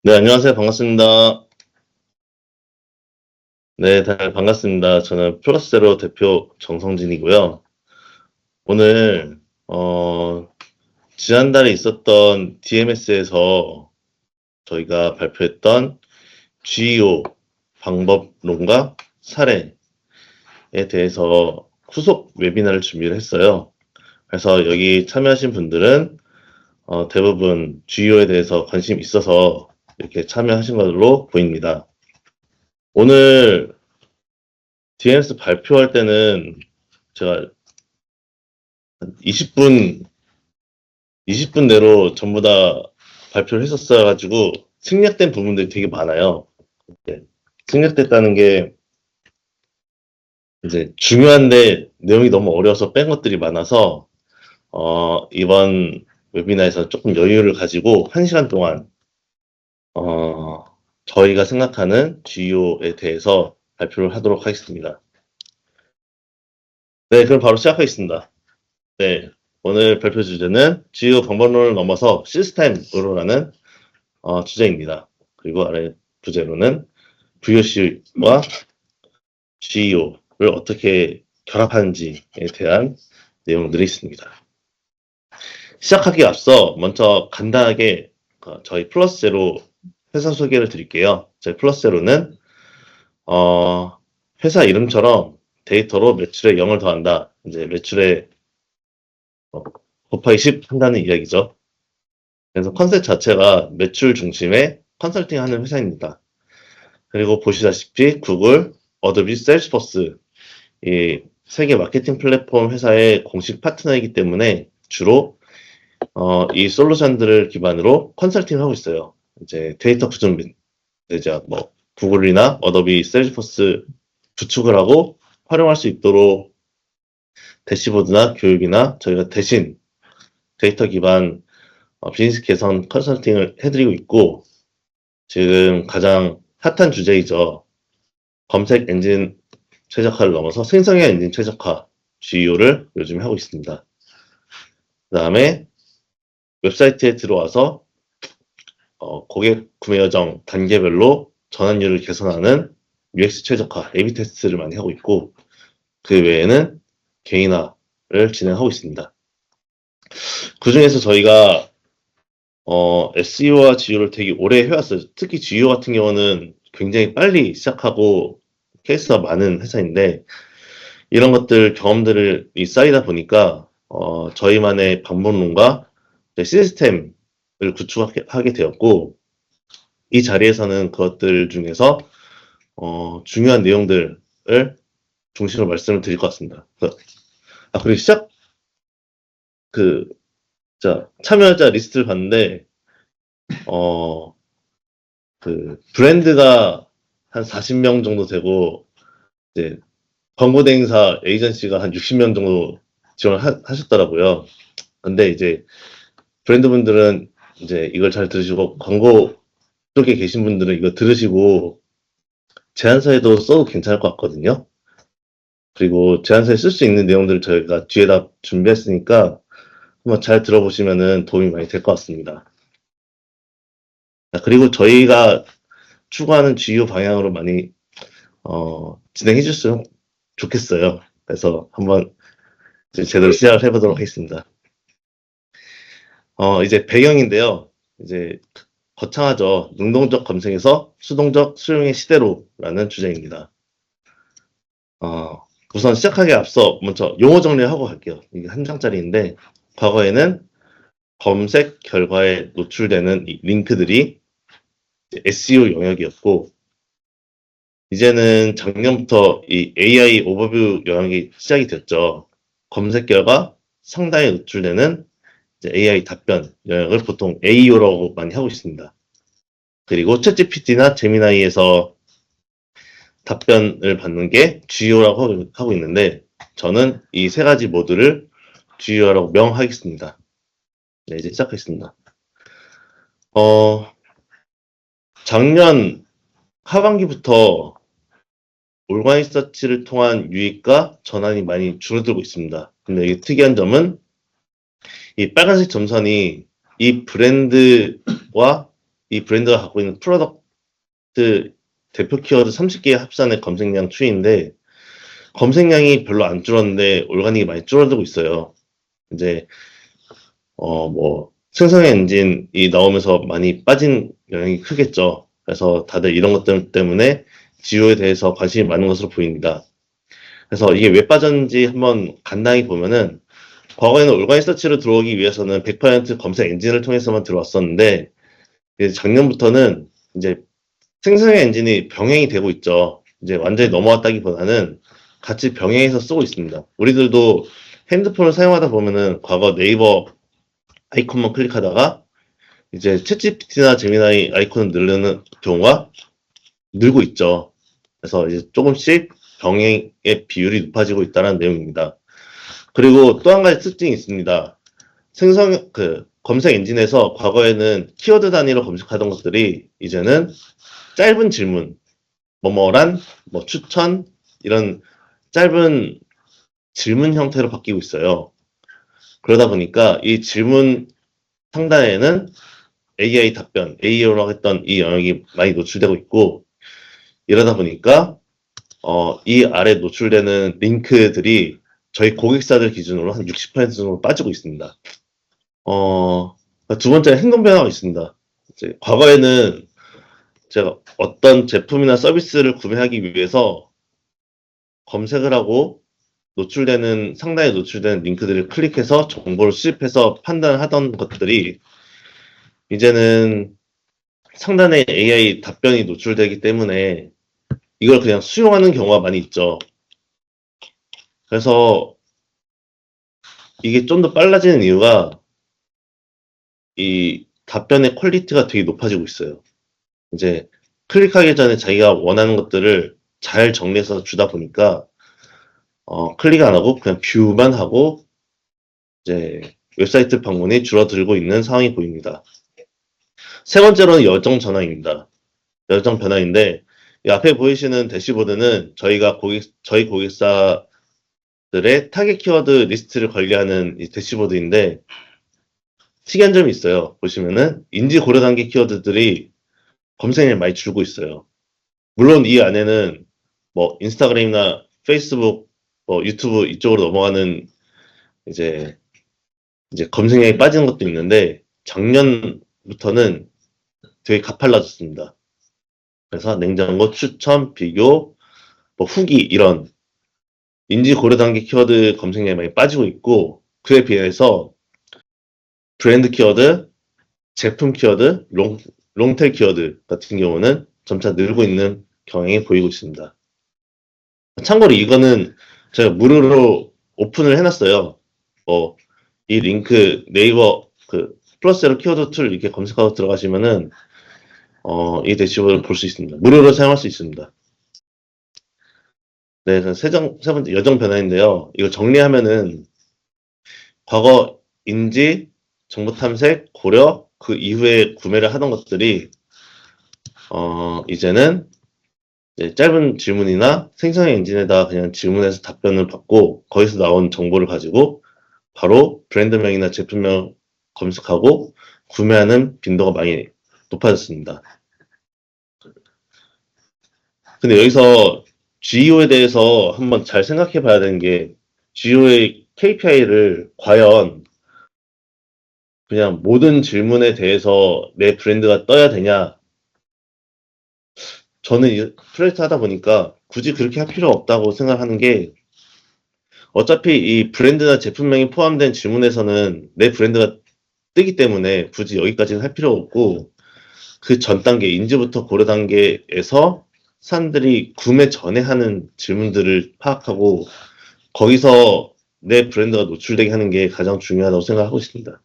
네, 안녕하세요. 반갑습니다. 네, 다들 반갑습니다. 저는 플러스제로 대표 정성진이고요. 오늘, 지난달에 있었던 DMS에서 저희가 발표했던 GEO 방법론과 사례에 대해서 후속 웨비나를 준비를 했어요. 그래서 여기 참여하신 분들은 대부분 GEO에 대해서 관심 있어서 이렇게 참여하신 걸로 보입니다. 오늘 DMS 발표할 때는 제가 20분, 20분 내로 전부 다 발표를 했었어가지고 생략된 부분들이 되게 많아요. 네. 생략됐다는 게 이제 중요한데 내용이 너무 어려워서 뺀 것들이 많아서 이번 웨비나에서 조금 여유를 가지고 1시간 동안 어, 저희가 생각하는 GEO에 대해서 발표를 하도록 하겠습니다. 네, 그럼 바로 시작하겠습니다. 네, 오늘 발표 주제는 GEO 방법론을 넘어서 시스템으로라는 주제입니다. 그리고 아래 부제로는 VOC와 GEO를 어떻게 결합하는지에 대한 내용들이 있습니다. 시작하기 앞서 먼저 간단하게 저희 플러스제로 회사 소개를 드릴게요. 저희 플러스제로는 회사 이름처럼 데이터로 매출에 0을 더한다. 이제 매출에 곱하기 10 한다는 이야기죠. 그래서 컨셉 자체가 매출 중심의 컨설팅 하는 회사입니다. 그리고 보시다시피 구글, 어도비, 셀스포스 이 세계 마케팅 플랫폼 회사의 공식 파트너이기 때문에 주로 이 솔루션들을 기반으로 컨설팅을 하고 있어요. 이제 데이터 구조 및 이제 뭐 구글이나 어도비, 셀스포스 구축을 하고 활용할 수 있도록 대시보드나 교육이나 저희가 대신 데이터 기반 비즈니스 개선 컨설팅을 해드리고 있고 지금 가장 핫한 주제이죠. 검색 엔진 최적화를 넘어서 생성형 엔진 최적화 GEO를 요즘 하고 있습니다. 그 다음에 웹사이트에 들어와서 고객 구매 여정 단계별로 전환율을 개선하는 UX 최적화 A/B 테스트를 많이 하고 있고 그 외에는 개인화를 진행하고 있습니다. 그 중에서 저희가 SEO와 GEO를 되게 오래 해왔어요. 특히 GEO 같은 경우는 굉장히 빨리 시작하고 케이스가 많은 회사인데 이런 것들 경험들이 쌓이다 보니까 저희만의 방법론과 시스템을 구축하게 되었고 이 자리에서는 그것들 중에서 중요한 내용들을 중심으로 말씀을 드릴 것 같습니다. 그리고 참여자 리스트를 봤는데 브랜드가 한 40명 정도 되고 이제 광고 대행사 에이전시가 한 60명 정도 지원하셨더라고요. 근데 이제 브랜드분들은 이제 이걸 잘 들으시고 광고 쪽에 계신 분들은 이거 들으시고 제안서에도 써도 괜찮을 것 같거든요. 그리고 제안서에 쓸 수 있는 내용들을 저희가 뒤에다 준비했으니까 한번 잘 들어보시면은 도움이 많이 될 것 같습니다. 그리고 저희가 추구하는 GEO 방향으로 많이 진행해 주셨으면 좋겠어요. 그래서 한번 제대로 시작을 해보도록 하겠습니다. 이제 배경인데요. 이제 거창하죠. 능동적 검색에서 수동적 수용의 시대로라는 주제입니다. 우선 시작하기에 앞서 먼저 용어 정리를 하고 갈게요. 이게 한 장짜리인데 과거에는 검색 결과에 노출되는 이 링크들이 SEO 영역이었고 이제는 작년부터 이 AI 오버뷰 영역이 시작이 됐죠. 검색 결과 상단에 노출되는 AI 답변 영역을 보통 AEO라고 많이 하고 있습니다. 그리고 챗GPT나 제미나이에서 답변을 받는 게 GEO라고 하고 있는데 저는 이 세 가지 모두를 GEO라고 명하겠습니다. 네, 이제 시작하겠습니다. 작년 하반기부터 올가닉 서치를 통한 유입과 전환이 많이 줄어들고 있습니다. 근데 이게 특이한 점은 이 빨간색 점선이 이 브랜드와 이 브랜드가 갖고 있는 프로덕트 대표 키워드 30개 합산의 검색량 추이인데, 검색량이 별로 안 줄었는데 올가닉이 많이 줄어들고 있어요. 이제 생성 엔진이 나오면서 많이 빠진 영향이 크겠죠. 그래서 다들 이런 것들 때문에 지오에 대해서 관심이 많은 것으로 보입니다. 그래서 이게 왜 빠졌는지 한번 간단히 보면은, 과거에는 올가닉 서치로 들어오기 위해서는 100% 검색 엔진을 통해서만 들어왔었는데, 이제 작년부터는 이제 생성 엔진이 병행이 되고 있죠. 이제 완전히 넘어왔다기보다는 같이 병행해서 쓰고 있습니다. 우리들도 핸드폰을 사용하다 보면은 과거 네이버 아이콘만 클릭하다가 이제 챗GPT나 제미나이 아이콘을 누르는 경우가 늘고 있죠. 그래서 이제 조금씩 병행의 비율이 높아지고 있다는 내용입니다. 그리고 또 한 가지 특징이 있습니다. 검색 엔진에서 과거에는 키워드 단위로 검색하던 것들이 이제는 짧은 질문, 뭐뭐란, 뭐 추천, 이런 짧은 질문 형태로 바뀌고 있어요. 그러다 보니까 이 질문 상단에는 AI 답변, AI라고 했던 이 영역이 많이 노출되고 있고, 이러다 보니까 이 아래 노출되는 링크들이 저희 고객사들 기준으로 한 60% 정도 빠지고 있습니다. 두 번째는 행동 변화가 있습니다. 이제 과거에는 제가 어떤 제품이나 서비스를 구매하기 위해서 검색을 하고 상단에 노출되는 링크들을 클릭해서 정보를 수집해서 판단하던 것들이, 이제는 상단에 AI 답변이 노출되기 때문에 이걸 그냥 수용하는 경우가 많이 있죠. 그래서 이게 좀 더 빨라지는 이유가 이 답변의 퀄리티가 되게 높아지고 있어요. 이제 클릭하기 전에 자기가 원하는 것들을 잘 정리해서 주다 보니까 클릭 안 하고 그냥 뷰만 하고 이제 웹사이트 방문이 줄어들고 있는 상황이 보입니다. 세 번째로는 열정 전환입니다. 열정 변화인데, 이 앞에 보이시는 대시보드는 저희 고객사들의 타겟 키워드 리스트를 관리하는 이 대시보드인데, 특이한 점이 있어요. 보시면은 인지 고려 단계 키워드들이 검색량이 많이 줄고 있어요. 물론 이 안에는 뭐 인스타그램이나 페이스북, 뭐 유튜브 이쪽으로 넘어가는 이제 검색량이 빠지는 것도 있는데, 작년부터는 되게 가팔라졌습니다. 그래서 냉장고 추천, 비교, 뭐 후기, 이런 인지 고려 단계 키워드 검색량이 많이 빠지고 있고, 그에 비해서 브랜드 키워드, 제품 키워드, 롱테일 키워드 같은 경우는 점차 늘고 있는 경향이 보이고 있습니다. 참고로 이거는 제가 무료로 오픈을 해놨어요. 이 링크 네이버 플러스로 키워드 툴 이렇게 검색하고 들어가시면은 이 대시보드를 볼 수 있습니다. 무료로 사용할 수 있습니다. 네, 세 번째 여정 변화인데요. 이거 정리하면은 과거 인지, 정보 탐색, 고려, 그 이후에 구매를 하던 것들이 이제는 짧은 질문이나 생성 엔진에다 그냥 질문해서 답변을 받고 거기서 나온 정보를 가지고 바로 브랜드명이나 제품명 검색하고 구매하는 빈도가 많이 높아졌습니다. 근데 여기서 GEO에 대해서 한번 잘 생각해 봐야 되는 게, GEO의 KPI를 과연 그냥 모든 질문에 대해서 내 브랜드가 떠야 되냐? 저는 이 프로젝트 하다 보니까 굳이 그렇게 할 필요 없다고 생각하는 게, 어차피 이 브랜드나 제품명이 포함된 질문에서는 내 브랜드가 뜨기 때문에 굳이 여기까지는 할 필요 없고, 그 전 단계, 인지부터 고려 단계에서 사람들이 구매 전에 하는 질문들을 파악하고 거기서 내 브랜드가 노출되게 하는 게 가장 중요하다고 생각하고 있습니다.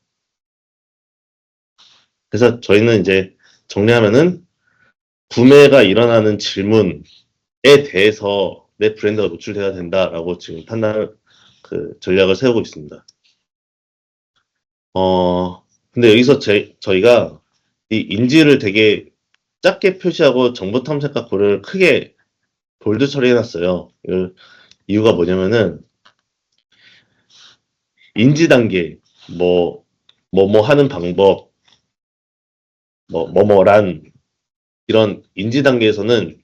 그래서 저희는 이제 정리하면은, 구매가 일어나는 질문에 대해서 내 브랜드가 노출돼야 된다라고 지금 전략을 세우고 있습니다. 근데 여기서 저희가 이 인지를 되게 작게 표시하고 정보 탐색과 고려를 크게 볼드 처리해놨어요. 이유가 뭐냐면은, 인지 단계, 뭐 하는 방법, 뭐뭐란 이런 인지 단계에서는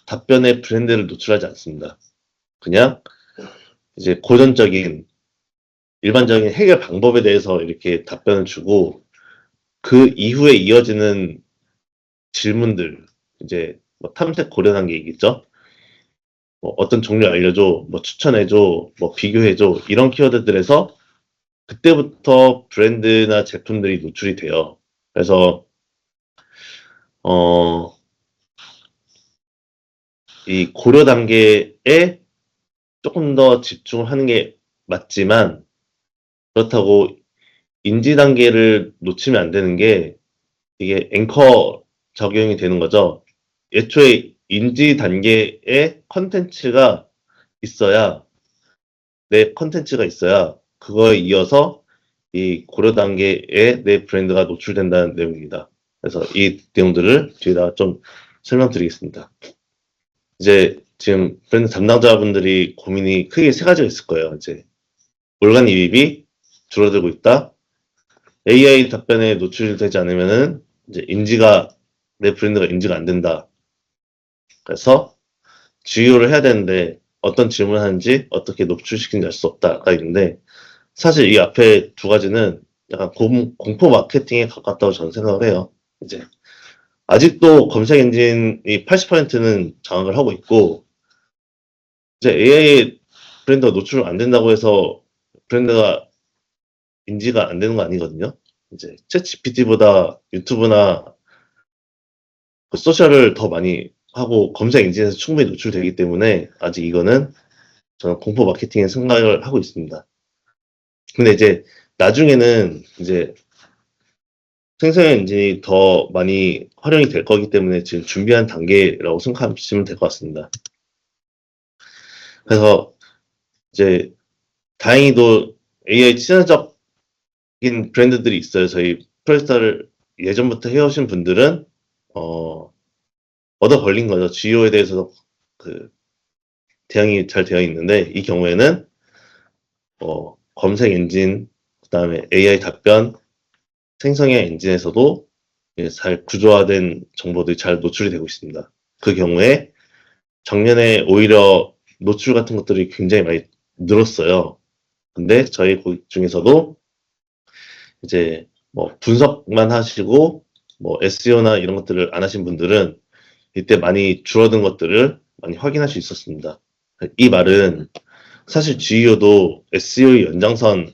답변의 브랜드를 노출하지 않습니다. 그냥 이제 고전적인 일반적인 해결 방법에 대해서 이렇게 답변을 주고 그 이후에 이어지는 질문들 이제 뭐 탐색 고려 단계이겠죠. 뭐 어떤 종류 알려줘, 뭐 추천해줘, 뭐 비교해줘 이런 키워드들에서 그때부터 브랜드나 제품들이 노출이 돼요. 그래서 어, 이 고려 단계에 조금 더 집중하는 게 맞지만 그렇다고 인지 단계를 놓치면 안 되는 게 이게 앵커 적용이 되는 거죠. 애초에 인지 단계에 컨텐츠가 있어야 내 컨텐츠가 있어야 그거에 이어서 이 고려 단계에 내 브랜드가 노출된다는 내용입니다. 그래서 이 내용들을 뒤에다가 좀 설명드리겠습니다. 이제 지금 브랜드 담당자분들이 고민이 크게 세 가지가 있을 거예요. 이제 올간 이입이 줄어들고 있다. AI 답변에 노출되지 않으면은 이제 내 브랜드가 인지가 안 된다. 그래서 GU를 해야 되는데 어떤 질문을 하는지 어떻게 노출시키는지 알 수 없다가 있는데 사실 이 앞에 두 가지는 약간 공포 마케팅에 가깝다고 저는 생각을 해요. 이제 아직도 검색 엔진이 80%는 장악을 하고 있고 이제 AI 브랜드가 노출 안 된다고 해서 브랜드가 인지가 안 되는 거 아니거든요. 이제 챗 GPT보다 유튜브나 그 소셜을 더 많이 하고 검색 엔진에서 충분히 노출되기 때문에 아직 이거는 저는 공포 마케팅에 생각을 하고 있습니다. 근데 이제 나중에는 이제 생성형 엔진이 더 많이 활용이 될 거기 때문에 지금 준비한 단계라고 생각하시면 될 것 같습니다. 그래서 이제 다행히도 AI 친화적인 브랜드들이 있어요. 저희 프로젝터를 예전부터 해오신 분들은 얻어 걸린 거죠. GEO에 대해서도 그 대응이 잘 되어 있는데 이 경우에는 검색 엔진, 그다음에 AI 답변, 생성형 엔진에서도 잘 구조화된 정보들이 잘 노출이 되고 있습니다. 그 경우에 작년에 오히려 노출 같은 것들이 굉장히 많이 늘었어요. 근데 저희 고객 중에서도 이제 뭐 분석만 하시고 뭐 SEO나 이런 것들을 안 하신 분들은 이때 많이 줄어든 것들을 많이 확인할 수 있었습니다. 이 말은 사실 GEO도 SEO의 연장선일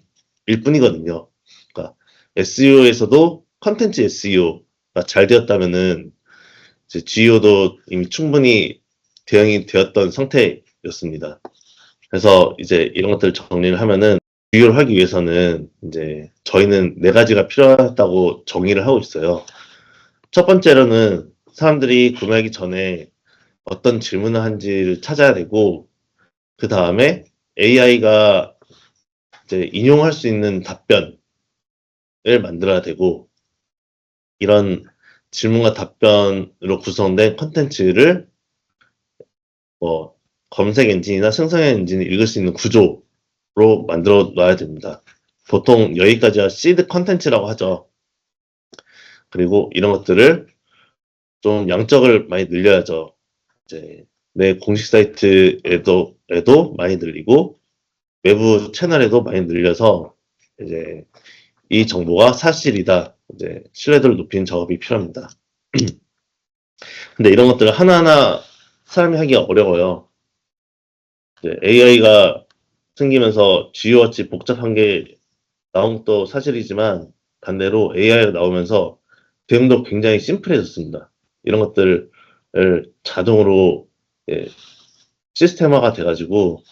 뿐이거든요. 그러니까 SEO에서도 컨텐츠 SEO가 잘 되었다면은 이제 GEO도 이미 충분히 대응이 되었던 상태였습니다. 그래서 이제 이런 것들을 정리를 하면은 비교를 하기 위해서는 이제 저희는 네 가지가 필요하다고 정의를 하고 있어요. 첫 번째로는 사람들이 구매하기 전에 어떤 질문을 한지를 찾아야 되고, 그 다음에 AI가 이제 인용할 수 있는 답변을 만들어야 되고, 이런 질문과 답변으로 구성된 컨텐츠를 뭐 검색 엔진이나 생성형 엔진이 읽을 수 있는 구조로 만들어 놔야 됩니다. 보통 여기까지가 시드 컨텐츠라고 하죠. 그리고 이런 것들을 좀 양적을 많이 늘려야죠. 이제 내 공식 사이트에도 많이 늘리고 외부 채널에도 많이 늘려서 이제 이 정보가 사실이다. 이제 신뢰도를 높이는 작업이 필요합니다. 근데 이런 것들을 하나하나 사람이 하기가 어려워요. AI가 생기면서 GU같이 복잡한 게 나온 것도 사실이지만 반대로 AI가 나오면서 대응도 굉장히 심플해졌습니다. 이런 것들을 자동으로 시스템화가 돼가지고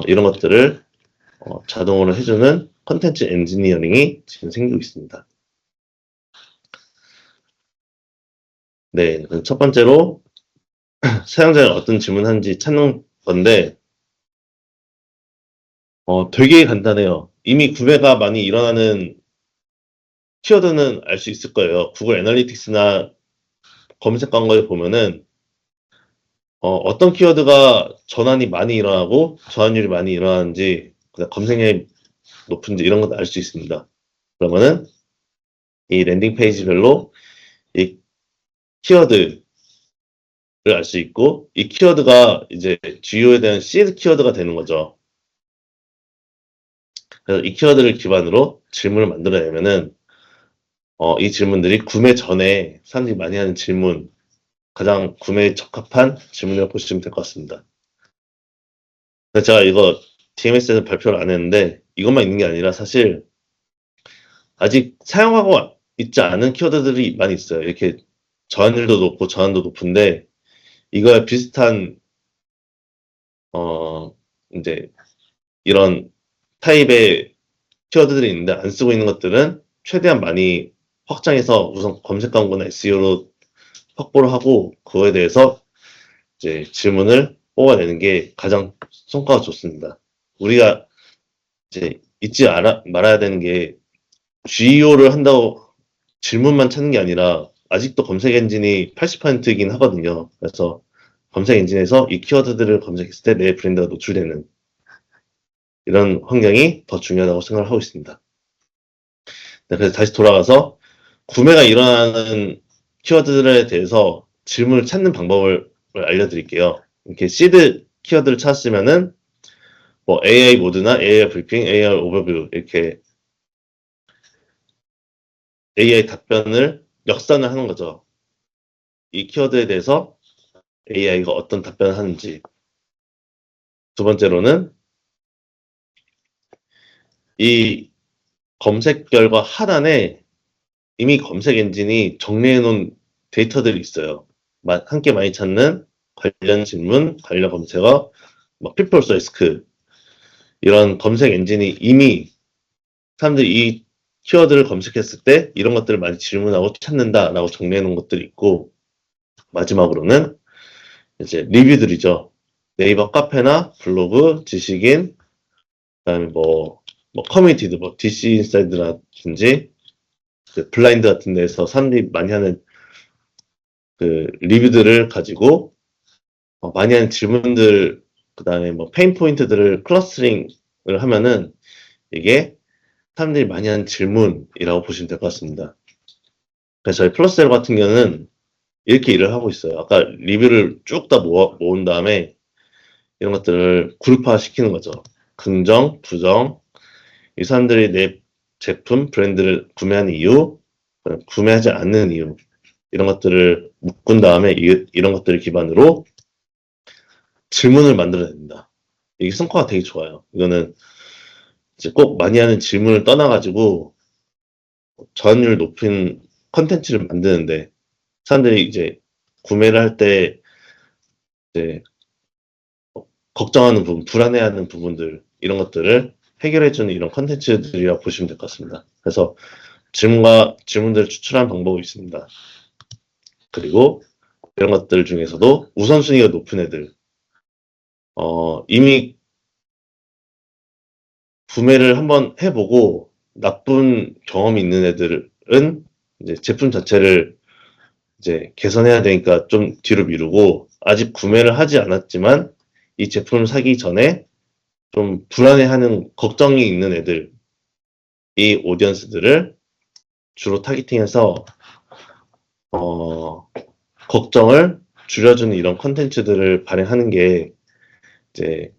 이런 것들을 자동으로 해주는 컨텐츠 엔지니어링이 지금 생기고 있습니다. 네, 첫 번째로 사용자가 어떤 질문하는지 찾는 건데 되게 간단해요. 이미 구매가 많이 일어나는 키워드는 알 수 있을 거예요. 구글 애널리틱스나 검색 광고에 보면은 어떤 키워드가 전환이 많이 일어나고 전환율이 많이 일어나는지 검색량이 높은지 이런 것도 알 수 있습니다. 그러면은 이 랜딩 페이지별로 이 키워드를 알 수 있고, 이 키워드가 이제 주요에 대한 시드 키워드가 되는 거죠. 그래서 이 키워드를 기반으로 질문을 만들어내면은 이 질문들이 구매 전에 사람들이 많이 하는 질문, 가장 구매에 적합한 질문이라고 보시면 될 것 같습니다. 제가 이거 DMS에서 발표를 안 했는데 이것만 있는 게 아니라 사실 아직 사용하고 있지 않은 키워드들이 많이 있어요. 이렇게 저한율도 높고 저한도 높은데 이거에 비슷한 이제 이런 타입의 키워드들이 있는데 안 쓰고 있는 것들은 최대한 많이 확장해서 우선 검색 광고나 SEO로 확보를 하고 그거에 대해서 이제 질문을 뽑아내는 게 가장 성과가 좋습니다. 우리가 이제 잊지 말아야 되는 게 GEO를 한다고 질문만 찾는 게 아니라 아직도 검색 엔진이 80%이긴 하거든요. 그래서 검색 엔진에서 이 키워드들을 검색했을 때 내 브랜드가 노출되는 이런 환경이 더 중요하다고 생각을 하고 있습니다. 네, 그래서 다시 돌아가서 구매가 일어나는 키워드들에 대해서 질문을 찾는 방법을 알려드릴게요. 이렇게 시드 키워드를 찾으면은 뭐 AI 모드나 AI 브리핑, AI 오버뷰 이렇게 AI 답변을 역산을 하는 거죠. 이 키워드에 대해서 AI가 어떤 답변을 하는지. 두 번째로는 이 검색 결과 하단에 이미 검색 엔진이 정리해 놓은 데이터들이 있어요. 함께 많이 찾는 관련 질문, 관련 검색어, 뭐 people search 이런 검색 엔진이 이미 사람들이 이 키워드를 검색했을 때 이런 것들을 많이 질문하고 찾는다라고 정리해 놓은 것들이 있고 마지막으로는 이제 리뷰들이죠. 네이버 카페나 블로그, 지식인, 그다음에 뭐 커뮤니티도 뭐 DC 인사이드라든지 그 블라인드 같은 데서 사람들이 많이 하는 그 리뷰들을 가지고 많이 하는 질문들 그다음에 뭐 페인 포인트들을 클러스터링을 하면은 이게 사람들이 많이 하는 질문이라고 보시면 될 것 같습니다. 그래서 저희 플러스셀 같은 경우는 이렇게 일을 하고 있어요. 아까 리뷰를 쭉 다 모은 다음에 이런 것들을 그룹화 시키는 거죠. 긍정, 부정, 이 사람들이 내 제품, 브랜드를 구매하는 이유, 구매하지 않는 이유, 이런 것들을 묶은 다음에 이런 것들을 기반으로 질문을 만들어냅니다. 이게 성과가 되게 좋아요. 이거는 이제 꼭 많이 하는 질문을 떠나가지고 저항률 높은 컨텐츠를 만드는데 사람들이 이제 구매를 할 때 이제 걱정하는 부분, 불안해하는 부분들 이런 것들을 해결해주는 이런 컨텐츠들이라고 보시면 될 것 같습니다. 그래서 질문들을 추출한 방법이 있습니다. 그리고 이런 것들 중에서도 우선순위가 높은 애들, 이미 구매를 한번 해보고 나쁜 경험이 있는 애들은 이제 제품 자체를 이제 개선해야 되니까 좀 뒤로 미루고 아직 구매를 하지 않았지만 이 제품을 사기 전에 좀 불안해하는 걱정이 있는 애들, 이 오디언스들을 주로 타겟팅해서 걱정을 줄여주는 이런 컨텐츠들을 발행하는 게 이제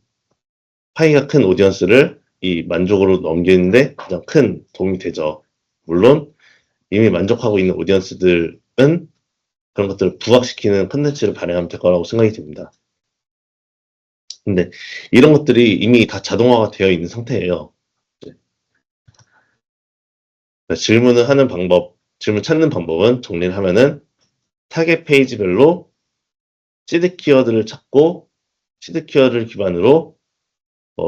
파이가 큰 오디언스를 이 만족으로 넘기는데 가장 큰 도움이 되죠. 물론 이미 만족하고 있는 오디언스들은 그런 것들을 부각시키는 컨텐츠를 발행하면 될 거라고 생각이 듭니다. 근데 이런 것들이 이미 다 자동화가 되어 있는 상태예요. 질문을 하는 방법, 질문 찾는 방법은 정리를 하면은 타겟 페이지별로 시드 키워드를 찾고 시드 키워드를 기반으로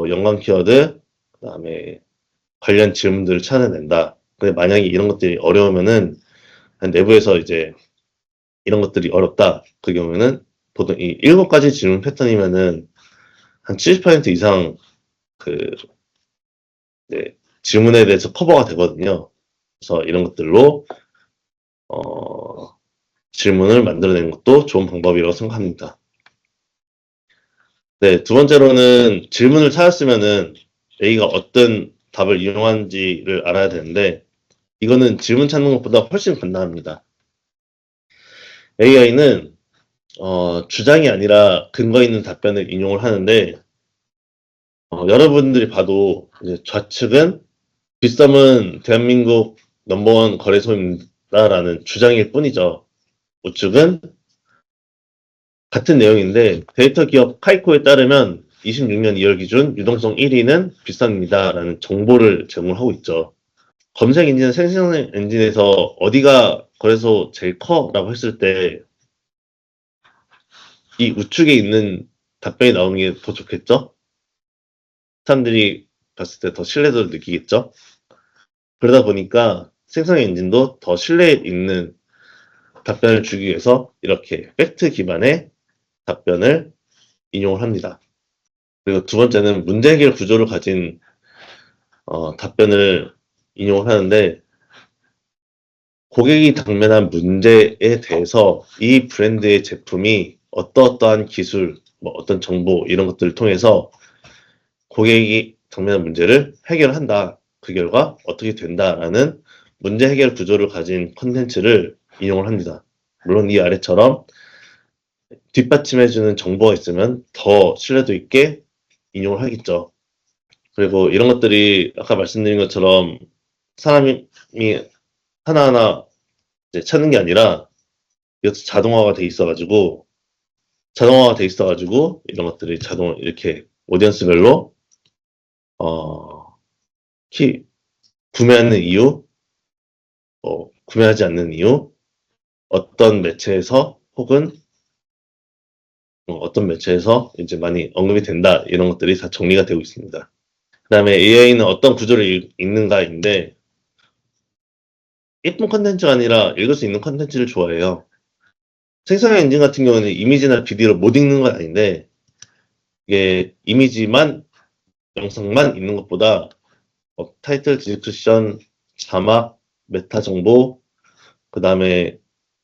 연관 키워드, 그 다음에 관련 질문들을 찾아낸다. 근데 만약에 이런 것들이 어려우면은 내부에서 이제 이런 것들이 어렵다. 그 경우에는 보통 이 7가지 질문 패턴이면은 한 70% 이상 그 질문에 대해서 커버가 되거든요. 그래서 이런 것들로 질문을 만들어내는 것도 좋은 방법이라고 생각합니다. 네, 두 번째로는 질문을 찾았으면은 A가 어떤 답을 이용하는지를 알아야 되는데 이거는 질문 찾는 것보다 훨씬 간단합니다. AI는 주장이 아니라 근거 있는 답변을 인용을 하는데 여러분들이 봐도 이제 좌측은 빗썸은 대한민국 넘버원 거래소입니다라는 주장일 뿐이죠. 우측은 같은 내용인데 데이터 기업 카이코에 따르면 26년 2월 기준 유동성 1위는 빗썸입니다라는 정보를 제공하고 있죠. 검색 엔진, 생성 엔진에서 어디가 거래소 제일 커라고 했을 때 이 우측에 있는 답변이 나오는 게 더 좋겠죠? 사람들이 봤을 때 더 신뢰도를 느끼겠죠? 그러다 보니까 생성 엔진도 더 신뢰 있는 답변을 주기 위해서 이렇게 팩트 기반의 답변을 인용을 합니다. 그리고 두 번째는 문제 해결 구조를 가진 답변을 인용을 하는데 고객이 당면한 문제에 대해서 이 브랜드의 제품이 어떠한 기술, 뭐 어떤 정보 이런 것들을 통해서 고객이 당면한 문제를 해결한다. 그 결과 어떻게 된다라는 문제 해결 구조를 가진 컨텐츠를 인용을 합니다. 물론 이 아래처럼 뒷받침해주는 정보가 있으면 더 신뢰도 있게 인용을 하겠죠. 그리고 이런 것들이 아까 말씀드린 것처럼 사람이 하나하나 이제 찾는 게 아니라 이것도 자동화가 돼 있어가지고 이런 것들이 자동 이렇게 오디언스별로 구매하는 이유, 구매하지 않는 이유, 어떤 매체에서 혹은 어떤 매체에서 이제 많이 언급이 된다 이런 것들이 다 정리가 되고 있습니다. 그 다음에 AI는 어떤 구조를 읽는가인데 예쁜 컨텐츠가 아니라 읽을 수 있는 컨텐츠를 좋아해요. 생성 엔진 같은 경우는 이미지나 비디오를 못 읽는 건 아닌데 이게 이미지만 영상만 있는 것보다 타이틀, 디스크립션, 자막, 메타 정보, 그 다음에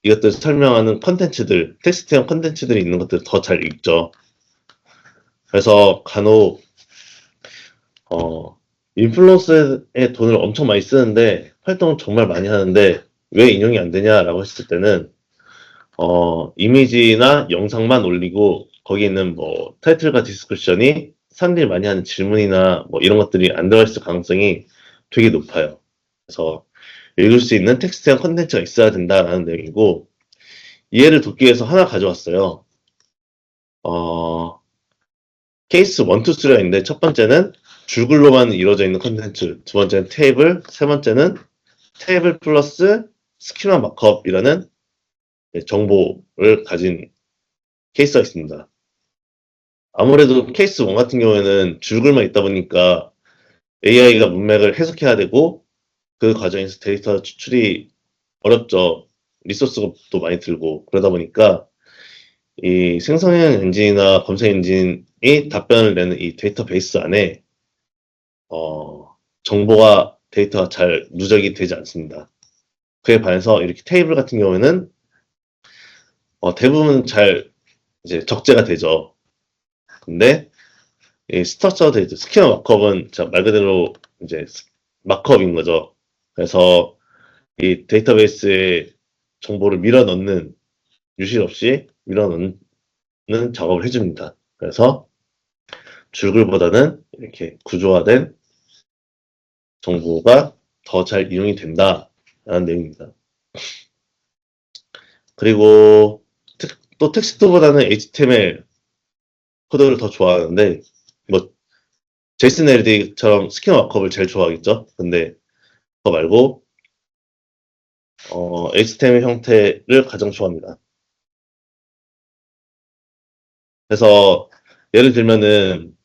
이것들 설명하는 컨텐츠들, 텍스트형 컨텐츠들이 있는 것들을 더 잘 읽죠. 그래서 간혹 인플루언서에 돈을 엄청 많이 쓰는데 활동을 정말 많이 하는데 왜 인용이 안 되냐라고 했을 때는 이미지나 영상만 올리고 거기 있는 뭐 타이틀과 디스크립션이 사람들이 많이 하는 질문이나 뭐 이런 것들이 안 들어가 있을 가능성이 되게 높아요. 그래서 읽을 수 있는 텍스트형 컨텐츠가 있어야 된다라는 내용이고 이해를 돕기 위해서 하나 가져왔어요. 케이스 1, 2, 3가 있는데 첫 번째는 줄글로만 이루어져 있는 컨텐츠, 두 번째는 테이블, 세 번째는 테이블 플러스 스키마 마크업이라는 정보를 가진 케이스가 있습니다. 아무래도 케이스 1 같은 경우에는 줄글만 있다 보니까 AI가 문맥을 해석해야 되고 그 과정에서 데이터 추출이 어렵죠. 리소스도 많이 들고 그러다 보니까 이 생성형 엔진이나 검색 엔진이 답변을 내는 이 데이터베이스 안에 정보가 데이터가 잘 누적이 되지 않습니다. 그에 반해서 이렇게 테이블 같은 경우에는 대부분 잘 이제 적재가 되죠. 근데 이 스트럭처 데이터, 스키마 마크업은 말 그대로 이제 마크업인 거죠. 그래서 이 데이터베이스에 정보를 밀어넣는 유실 없이 밀어넣는 작업을 해줍니다. 그래서 줄글보다는 이렇게 구조화된 정보가 더 잘 이용이 된다라는 내용입니다. 그리고 또 텍스트보다는 HTML 코드를 더 좋아하는데 뭐 제이슨 LD처럼 스키마 마크업을 제일 좋아하겠죠. 근데 그거 말고 HTML 형태를 가장 좋아합니다. 그래서 예를 들면은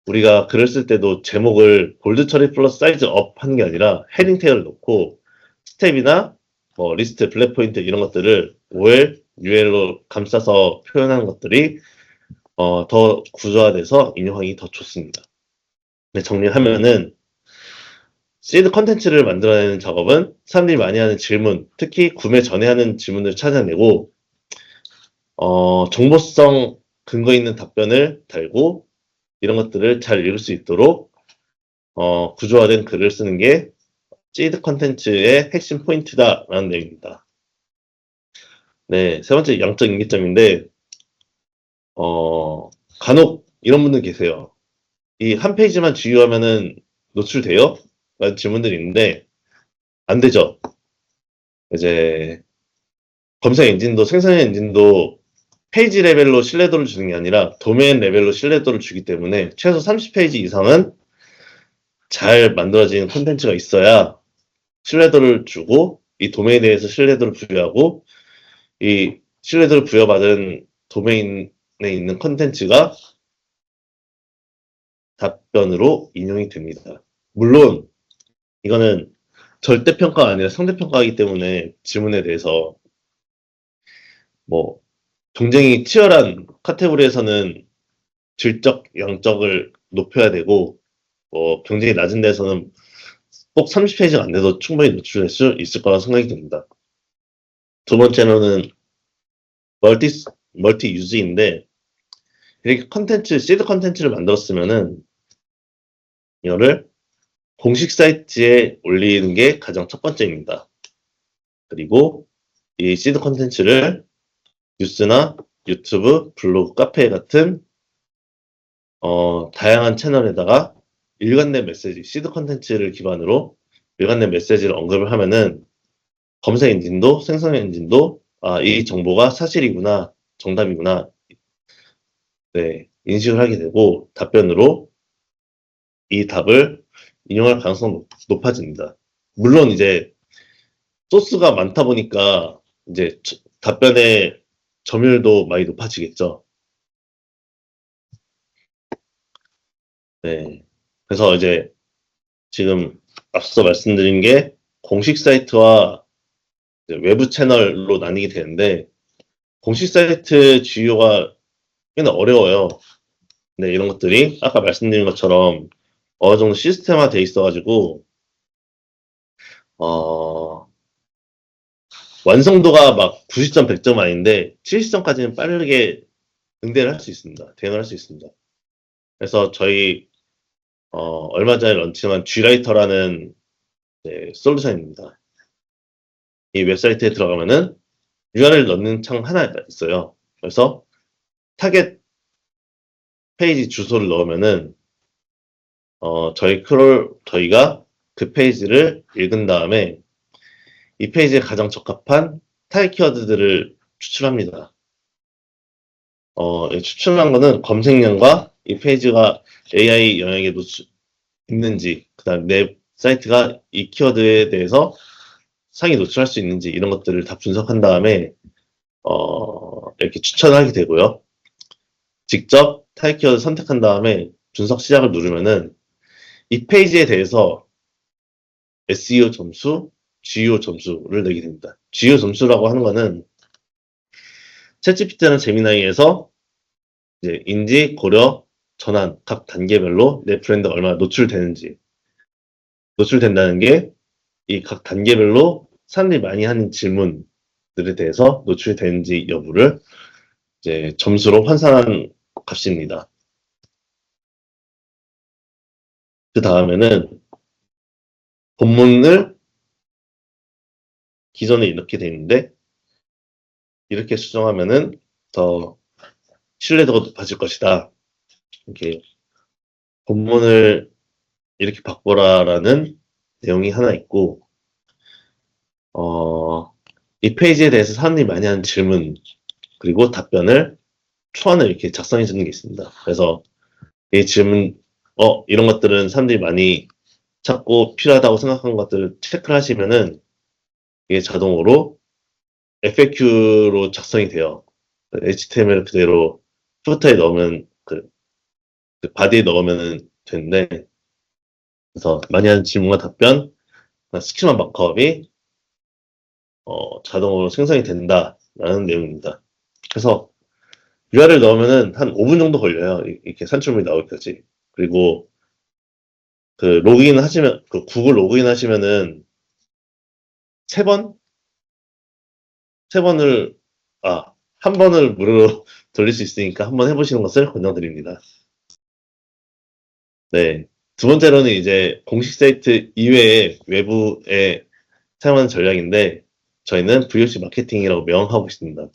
우리가 글을 쓸 때도 제목을 볼드 처리 플러스 사이즈 업 하는 게 아니라 헤딩 태그를 넣고 스텝이나 뭐 리스트, 블랙 포인트 이런 것들을 OL, UL로 감싸서 표현하는 것들이 더 구조화돼서 인용하기 더 좋습니다. 근데 정리를 하면은 시드 컨텐츠를 만들어내는 작업은 사람들이 많이 하는 질문, 특히 구매 전에 하는 질문을 찾아내고 정보성 근거 있는 답변을 달고 이런 것들을 잘 읽을 수 있도록 구조화된 글을 쓰는 게 시드 컨텐츠의 핵심 포인트다라는 내용입니다. 네, 세 번째 양적 인계점인데, 간혹 이런 분들 계세요. 이 한 페이지만 주의하면은 노출돼요? 라는 질문들이 있는데, 안 되죠. 이제, 검색 엔진도 생성 엔진도 페이지 레벨로 신뢰도를 주는 게 아니라 도메인 레벨로 신뢰도를 주기 때문에 최소 30페이지 이상은 잘 만들어진 콘텐츠가 있어야 신뢰도를 주고 이 도메인에 대해서 신뢰도를 부여하고 이 신뢰도를 부여받은 도메인에 있는 콘텐츠가 답변으로 인용이 됩니다. 물론 이거는 절대평가가 아니라 상대평가이기 때문에 질문에 대해서 뭐 경쟁이 치열한 카테고리에서는 질적, 양적을 높여야 되고 경쟁이 낮은 데서는 꼭 30페이지가 안 돼도 충분히 노출될 수 있을 거라 생각이 듭니다. 두 번째로는 멀티 유즈인데 이렇게 시드 컨텐츠를 만들었으면은 이거를 공식 사이트에 올리는 게 가장 첫 번째입니다. 그리고 이 시드 컨텐츠를 뉴스나 유튜브, 블로그, 카페 같은 다양한 채널에다가 일관된 메시지, 시드 컨텐츠를 기반으로 일관된 메시지를 언급을 하면은 검색 엔진도 생성 엔진도 이 정보가 사실이구나, 정답이구나, 네, 인식을 하게 되고 답변으로 이 답을 인용할 가능성이 높아집니다. 물론 이제 소스가 많다 보니까 이제 답변의 점유율도 많이 높아지겠죠. 네. 그래서 이제 지금 앞서 말씀드린 게 공식 사이트와 외부 채널로 나뉘게 되는데 공식 사이트 주요가 꽤나 어려워요. 네, 이런 것들이 아까 말씀드린 것처럼 어느 정도 시스템화 돼 있어가지고 완성도가 막 90점, 100점 아닌데 70점까지는 빠르게 응대를 할 수 있습니다. 대응을 할 수 있습니다. 그래서 저희 얼마 전에 런칭한 G라이터라는 솔루션입니다. 이 웹사이트에 들어가면은 URL 넣는 창 하나가 있어요. 그래서 타겟 페이지 주소를 넣으면은 저희가 그 페이지를 읽은 다음에 이 페이지에 가장 적합한 타겟 키워드들을 추출합니다. 추출한 거는 검색량과 이 페이지가 AI 영역에 있는지, 그 다음 내 사이트가 이 키워드에 대해서 상위 노출할 수 있는지 이런 것들을 다 분석한 다음에 이렇게 추천하게 되고요. 직접 타겟 키워드 선택한 다음에 분석 시작을 누르면은 이 페이지에 대해서 SEO 점수, GEO 점수를 내게 됩니다. GEO 점수라고 하는 거는 챗GPT나 제미나이에서 이제 인지, 고려, 전환 각 단계별로 내 브랜드가 얼마나 노출된다는 게 이 각 단계별로 사람들이 많이 하는 질문들에 대해서 노출이 되는지 여부를 이제 점수로 환산한 값입니다. 그 다음에는 본문을 기존에 이렇게 돼 있는데 이렇게 수정하면은 더 신뢰도가 높아질 것이다. 이렇게 본문을 이렇게 바꿔라라는 내용이 하나 있고 이 페이지에 대해서 사람들이 많이 하는 질문 그리고 답변을 초안을 이렇게 작성해 주는 게 있습니다. 그래서 이 질문 이런 것들은 사람들이 많이 찾고 필요하다고 생각한 것들을 체크를 하시면은 이게 자동으로 FAQ로 작성이 돼요. HTML 그대로 푸터에 넣으면 그 바디에 넣으면 되는데 그래서 많이 하는 질문과 답변 스키마 마크업이 자동으로 생성이 된다라는 내용입니다. 그래서 URL 넣으면은 한 5분 정도 걸려요. 이렇게 산출물이 나오기까지. 그리고 그 구글 로그인 하시면은 한 번을 무료로 돌릴 수 있으니까 한번 해보시는 것을 권장드립니다. 네. 두 번째로는 이제 공식 사이트 이외에 외부에 사용하는 전략인데 저희는 VOC 마케팅이라고 명하고 있습니다.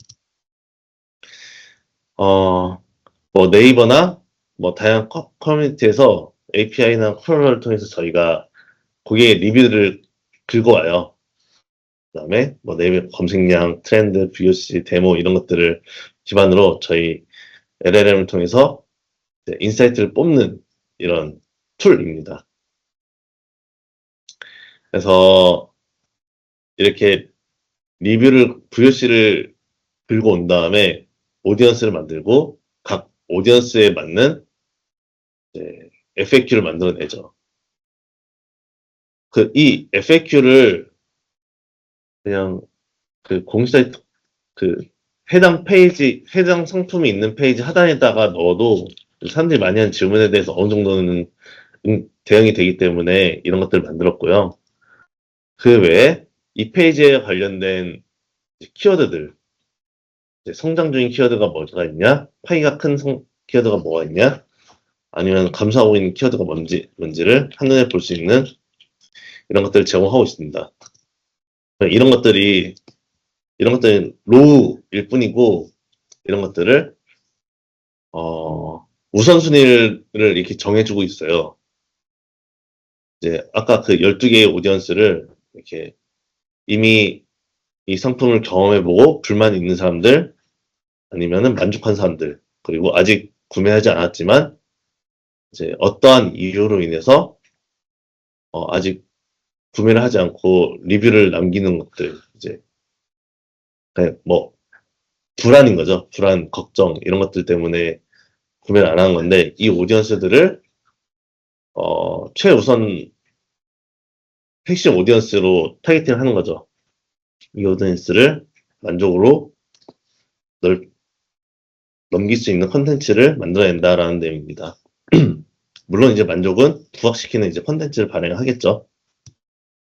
뭐 네이버나 뭐 다양한 커뮤니티에서 API나 크롤러를 통해서 저희가 고객의 리뷰를 긁어와요. 그다음에 뭐 네이버 검색량, 트렌드, VOC, 데모 이런 것들을 기반으로 저희 LLM을 통해서 인사이트를 뽑는 이런 툴입니다. 그래서 이렇게 리뷰를 VOC를 긁어 온 다음에 오디언스를 만들고 각 오디언스에 맞는 FAQ를 만들어내죠. 이 FAQ를 그냥 그 공식 사이트 그 해당 페이지, 해당 상품이 있는 페이지 하단에다가 넣어도 사람들이 많이 하는 질문에 대해서 어느 정도는 대응이 되기 때문에 이런 것들을 만들었고요. 그 외에 이 페이지에 관련된 키워드들, 성장 중인 키워드가 뭐가 있냐, 파이가 큰 키워드가 뭐가 있냐, 아니면 감소하고 있는 키워드가 뭔지를 한눈에 볼 수 있는 이런 것들을 제공하고 있습니다. 이런 것들은 로우일 뿐이고, 이런 것들을, 우선순위를 이렇게 정해주고 있어요. 이제, 아까 그 12개의 오디언스를 이렇게 이미 이 상품을 경험해보고 불만이 있는 사람들, 아니면은 만족한 사람들, 그리고 아직 구매하지 않았지만, 이제 어떠한 이유로 인해서, 아직 구매를 하지 않고 리뷰를 남기는 것들, 이제, 뭐, 불안인 거죠. 불안, 걱정, 이런 것들 때문에 구매를 안 하는 건데, 이 오디언스들을, 최우선 핵심 오디언스로 타겟팅 하는 거죠. 이 오디언스를 만족으로 넘길 수 있는 컨텐츠를 만들어낸다라는 내용입니다. 물론 이제 만족은 부각시키는 이제 컨텐츠를 발행하겠죠.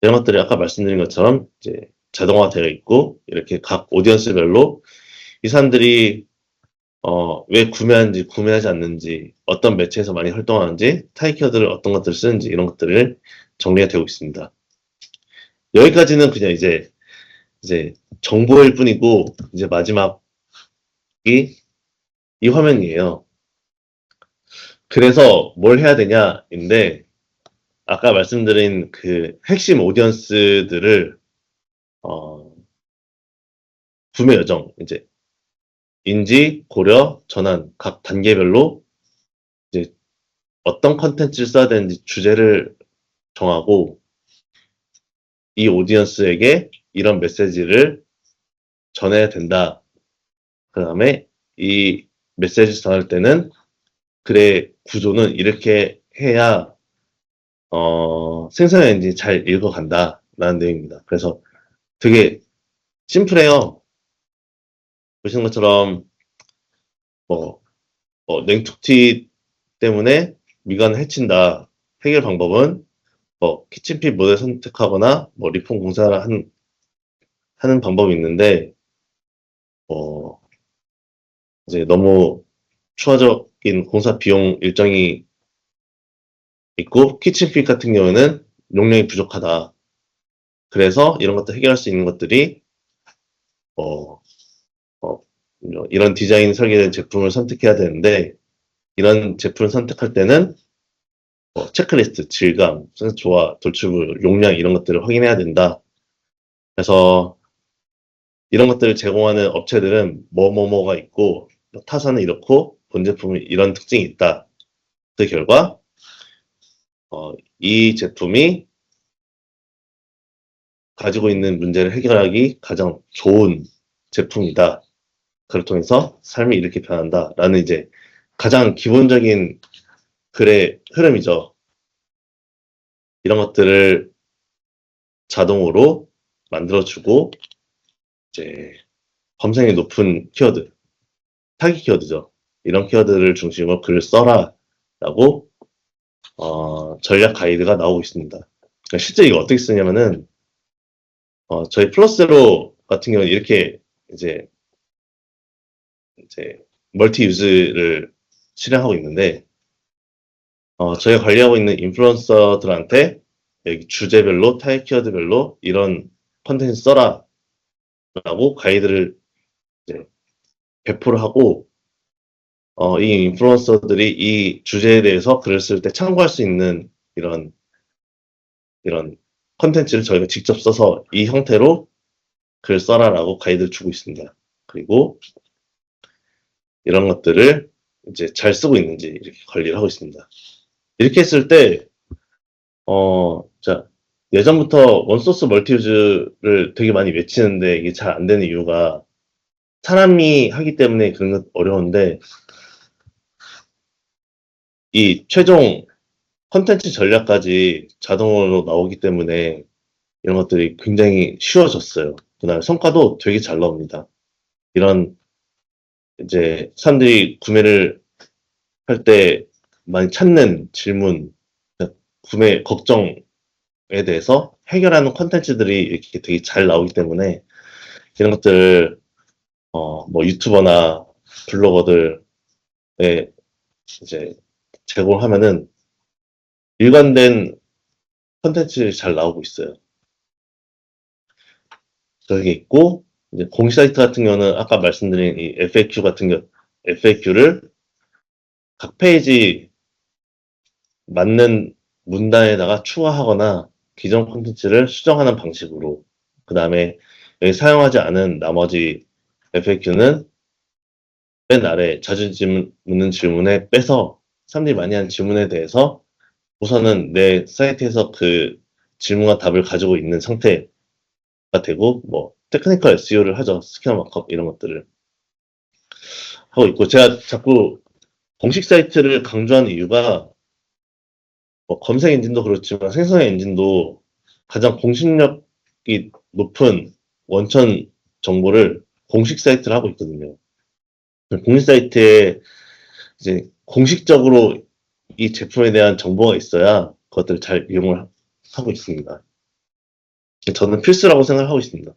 이런 것들이 아까 말씀드린 것처럼 이제 자동화되어 있고 이렇게 각 오디언스별로 이 사람들이 왜 구매하는지 구매하지 않는지 어떤 매체에서 많이 활동하는지 타깃 키워드를 어떤 것들을 쓰는지 이런 것들을 정리가 되고 있습니다. 여기까지는 그냥 이제 정보일 뿐이고 이제 마지막이 이 화면이에요. 그래서 뭘 해야 되냐인데 아까 말씀드린 그 핵심 오디언스들을 구매 여정 이제 인지, 고려, 전환 각 단계별로 이제 어떤 컨텐츠를 써야 되는지 주제를 정하고 이 오디언스에게 이런 메시지를 전해야 된다. 그 다음에 이 메시지 전할 때는 글의 구조는 이렇게 해야 생성형 엔진이 잘 읽어간다 라는 내용입니다. 그래서 되게 심플해요. 보시는 것처럼 뭐 냉툭튀 때문에 미간을 해친다. 해결 방법은 뭐 키친핏 모델 선택하거나 뭐 리폼 공사를 하는 방법이 있는데 이제 너무 추가적인 공사 비용 일정이 있고 키친핏 같은 경우는 용량이 부족하다. 그래서 이런 것들 해결할 수 있는 것들이 어, 이런 디자인 설계된 제품을 선택해야 되는데 이런 제품을 선택할 때는 체크리스트, 질감, 조화, 돌출물, 용량 이런 것들을 확인해야 된다. 그래서 이런 것들을 제공하는 업체들은 뭐뭐뭐가 있고 타사는 이렇고 본 제품이 이런 특징이 있다. 그 결과 이 제품이 가지고 있는 문제를 해결하기 가장 좋은 제품이다. 그걸 통해서 삶이 이렇게 변한다라는 이제 가장 기본적인 글의 흐름이죠. 이런 것들을 자동으로 만들어주고 이제 검색이 높은 키워드, 타깃 키워드죠. 이런 키워드를 중심으로 글을 써라라고 전략 가이드가 나오고 있습니다. 그러니까 실제 이거 어떻게 쓰냐면은 저희 플러스로 같은 경우는 이렇게 이제 멀티 유즈를 실행하고 있는데 저희가 관리하고 있는 인플루언서들한테 여기 주제별로, 타겟 키워드별로 이런 컨텐츠 써라 라고 가이드를 이제 배포를 하고, 이 인플루언서들이 이 주제에 대해서 글을 쓸 때 참고할 수 있는 이런 컨텐츠를 저희가 직접 써서 이 형태로 글 써라라고 가이드를 주고 있습니다. 그리고 이런 것들을 이제 잘 쓰고 있는지 이렇게 관리를 하고 있습니다. 이렇게 했을 때, 자, 예전부터 원소스 멀티유즈를 되게 많이 외치는데 이게 잘 안 되는 이유가 사람이 하기 때문에 그런 건 어려운데, 이 최종 컨텐츠 전략까지 자동으로 나오기 때문에 이런 것들이 굉장히 쉬워졌어요. 그다음에 성과도 되게 잘 나옵니다. 이런 이제 사람들이 구매를 할 때 많이 찾는 질문, 구매 걱정에 대해서 해결하는 컨텐츠들이 이렇게 되게 잘 나오기 때문에 이런 것들 뭐 유튜버나 블로거들에 이제 제공하면은 일관된 컨텐츠 잘 나오고 있어요. 그게 있고, 이제 공식 사이트 같은 경우는 아까 말씀드린 이 FAQ 같은 경우, FAQ를 각 페이지 맞는 문단에다가 추가하거나 기존 콘텐츠를 수정하는 방식으로, 그 다음에 여기 사용하지 않은 나머지 FAQ는 맨 아래 자주 묻는 질문에 빼서 사람들이 많이 하는 질문에 대해서 우선은 내 사이트에서 그 질문과 답을 가지고 있는 상태가 되고, 뭐 테크니컬 SEO를 하죠. 스키마 마크업 이런 것들을 하고 있고, 제가 자꾸 공식 사이트를 강조하는 이유가 뭐 검색 엔진도 그렇지만 생성 엔진도 가장 공식력이 높은 원천 정보를 공식 사이트를 하고 있거든요. 공식 사이트에 이제 공식적으로 이 제품에 대한 정보가 있어야 그것들을 잘 이용을 하고 있습니다. 저는 필수라고 생각하고 있습니다.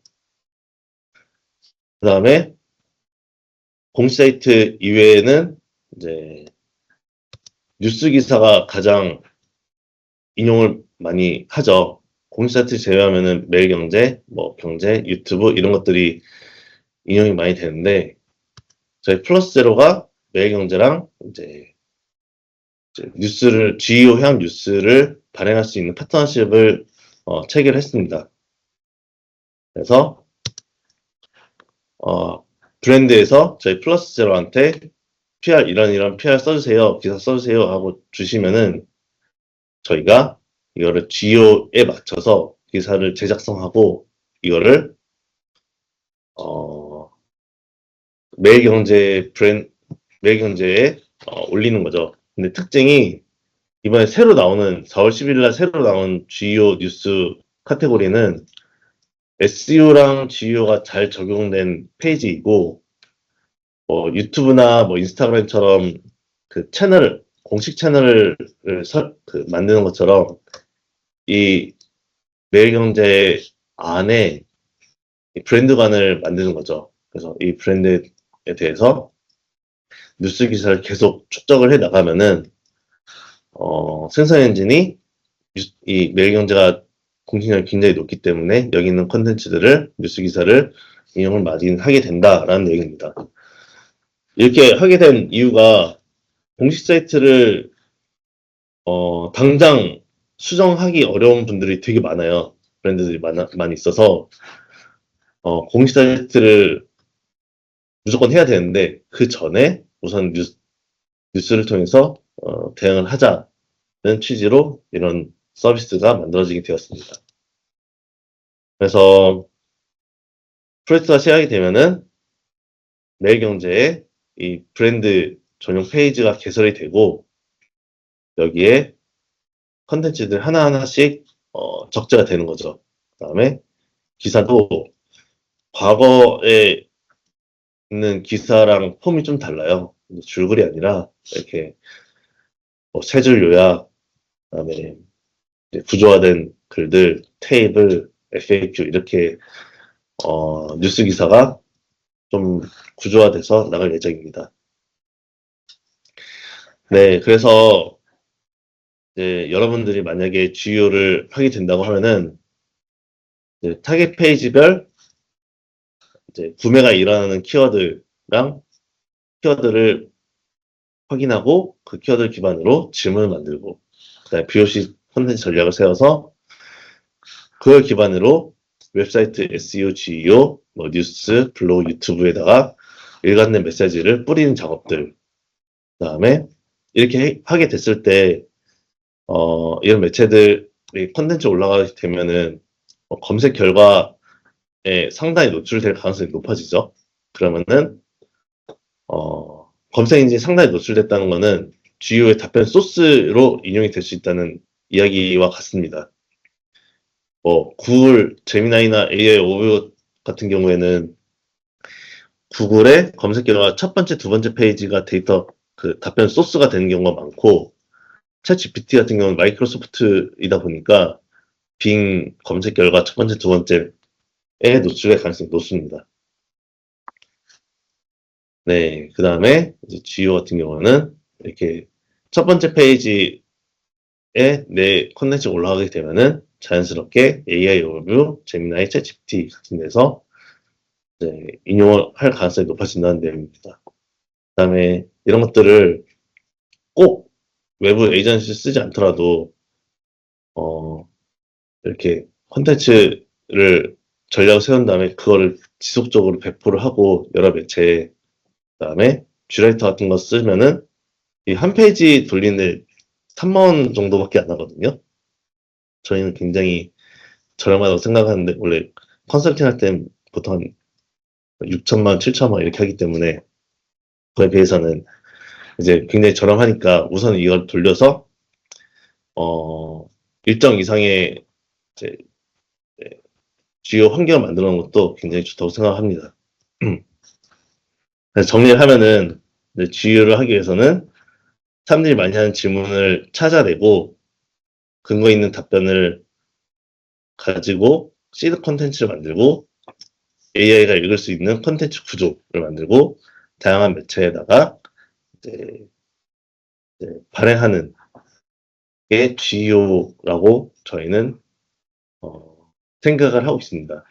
그 다음에 공식 사이트 이외에는 이제 뉴스 기사가 가장 인용을 많이 하죠. 공식 사이트 제외하면은 매일경제, 뭐 경제, 유튜브 이런 것들이 인용이 많이 되는데 저희 플러스 제로가 매일경제랑 이제 뉴스를 GEO형 뉴스를 발행할 수 있는 파트너십을 체결했습니다. 그래서 브랜드에서 저희 플러스 제로한테 PR 이런 PR 써주세요, 기사 써주세요 하고 주시면은 저희가 이거를 GEO에 맞춰서 기사를 제작성하고 이거를 매일경제에 올리는 거죠. 근데 특징이 이번에 4월 10일 날 새로 나온 GEO 뉴스 카테고리는 SEO랑 GEO가 잘 적용된 페이지이고, 유튜브나 뭐 인스타그램처럼 그 공식 채널을 만드는 것처럼 이 매일경제 안에 이 브랜드관을 만드는 거죠. 그래서 이 브랜드에 대해서 뉴스 기사를 계속 축적을 해 나가면은 생성 엔진이 이 매일경제가 공신력이 굉장히 높기 때문에 여기 있는 콘텐츠들을 뉴스 기사를 인용을 많이 하게 된다라는 얘기입니다. 이렇게 하게 된 이유가 공식 사이트를 당장 수정하기 어려운 분들이 되게 많아요. 브랜드들이 많이 있어서 공식 사이트를 무조건 해야 되는데 그 전에 우선 뉴스를 통해서 대응을 하자는 취지로 이런 서비스가 만들어지게 되었습니다. 그래서 프로젝트가 시작이 되면은 매일경제에 이 브랜드 전용 페이지가 개설이 되고 여기에 컨텐츠들 하나하나씩 적재가 되는 거죠. 그 다음에 기사도 과거에 있는 기사랑 폼이 좀 달라요. 줄글이 아니라 이렇게 세 줄 요약, 그다음에 구조화된 글들, 테이블, FAQ 이렇게 뉴스 기사가 좀 구조화돼서 나갈 예정입니다. 네, 그래서 이제 여러분들이 만약에 GEO를 하게 된다고 하면은 이제 타겟 페이지별 이제 구매가 일어나는 키워드랑 키워드를 확인하고 그 키워드를 기반으로 질문을 만들고 그다음에 BOC 콘텐츠 전략을 세워서 그걸 기반으로 웹사이트 SEO, GEO, 뭐 뉴스, 블로그, 유튜브에다가 일관된 메시지를 뿌리는 작업들. 그다음에 이렇게 하게 됐을 때 이런 매체들이 콘텐츠 올라가게 되면은 검색 결과에 상당히 노출될 가능성이 높아지죠. 그러면은 검색 엔진이 상당히 노출됐다는 거는 GEO의 답변 소스로 인용이 될 수 있다는 이야기와 같습니다. 뭐 구글 제미나이나 AI 오버 같은 경우에는 구글의 검색 결과 첫 번째, 두 번째 페이지가 데이터 그 답변 소스가 되는 경우가 많고 챗 GPT 같은 경우는 마이크로소프트이다 보니까 빙 검색 결과 첫 번째, 두 번째에 노출될 가능성이 높습니다. 네, 그 다음에 이제 GEO 같은 경우는 이렇게 첫 번째 페이지에 내 콘텐츠가 올라가게 되면은 자연스럽게 AI 오버뷰, 제미나이, 챗 GPT 같은 데서 인용을 할 가능성이 높아진다는 내용입니다. 그 다음에 이런 것들을 꼭 외부 에이전시 쓰지 않더라도 이렇게 콘텐츠를 전략을 세운 다음에 그거를 지속적으로 배포를 하고 여러 매체에 그다음에 쥐라이터 같은 거 쓰면은 이 한 페이지 돌리는데 3만 원 정도밖에 안 하거든요. 저희는 굉장히 저렴하다고 생각하는데 원래 컨설팅 할 땐 보통 한 6천만 원, 7천만 원 이렇게 하기 때문에 그에 비해서는 이제 굉장히 저렴하니까 우선 이걸 돌려서 일정 이상의 이제 주요 환경을 만들어 놓은 것도 굉장히 좋다고 생각합니다. 그래서 정리를 하면은 GU를 하기 위해서는 사람들이 많이 하는 질문을 찾아내고 근거 있는 답변을 가지고 시드 콘텐츠를 만들고 AI가 읽을 수 있는 콘텐츠 구조를 만들고 다양한 매체에다가 이제 발행하는 게 GEO라고 저희는 생각을 하고 있습니다.